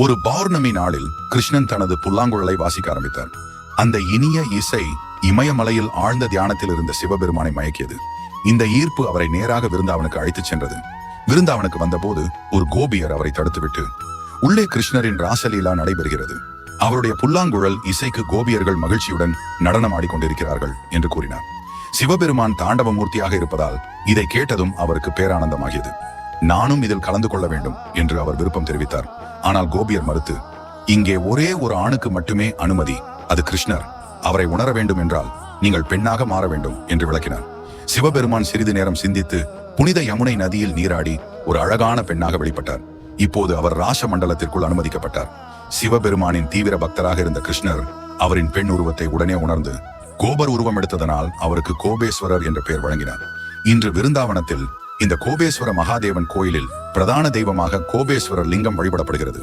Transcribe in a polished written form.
ஒரு பௌர்ணமி நாளில் கிருஷ்ணன் தனது புல்லாங்குழலை வாசிக்க ஆரம்பித்தார். அந்த இனிய இசை இமயமலையில் ஆழ்ந்த தியானத்தில் இருந்த சிவபெருமானை மயக்கியது. இந்த ஈர்ப்பு அவரை நேராக விருந்தாவனுக்கு அழைத்துச் சென்றது. விருந்தாவனுக்கு வந்தபோது ஒரு கோபியர் அவரை தடுத்துவிட்டு, உள்ளே கிருஷ்ணரின் ராசலீலா நடைபெறுகிறது, அவருடைய புல்லாங்குழல் இசைக்கு கோபியர்கள் மகிழ்ச்சியுடன் நடனம் ஆடிக்கொண்டிருக்கிறார்கள் என்று கூறினார். சிவபெருமான் தாண்டவமூர்த்தியாக இருப்பதால் இதை கேட்டதும் அவருக்கு பேரானந்தமாகியது. நானும் இதில் கலந்து கொள்ள வேண்டும் என்று அவர் விருப்பம் தெரிவித்தார். ஆனால் கோபியர் மறுத்து, இங்கே ஒரே ஒரு ஆணுக்கு மட்டுமே அனுமதி, அது கிருஷ்ணர். அவரை உணர வேண்டும் என்றால் நீங்கள் பெண்ணாக மாற வேண்டும் என்று விளக்கினார். சிவபெருமான் சிறிது நேரம் சிந்தித்து புனித யமுனை நதியில் நீராடி ஒரு அழகான பெண்ணாக வெளிப்பட்டார். இப்போது அவர் ராச மண்டலத்திற்குள் அனுமதிக்கப்பட்டார். சிவபெருமானின் தீவிர பக்தராக இருந்த கிருஷ்ணர் அவரின் பெண் உருவத்தை உடனே உணர்ந்து கோபர் உருவம் எடுத்ததனால் அவருக்கு கோபேஸ்வரர் என்ற பெயர் வழங்கினார். இன்று விருந்தாவனத்தில் இந்த கோபேஸ்வர மகாதேவன் கோயிலில் பிரதான தெய்வமாக கோபேஸ்வரர் லிங்கம் வழிபடப்படுகிறது.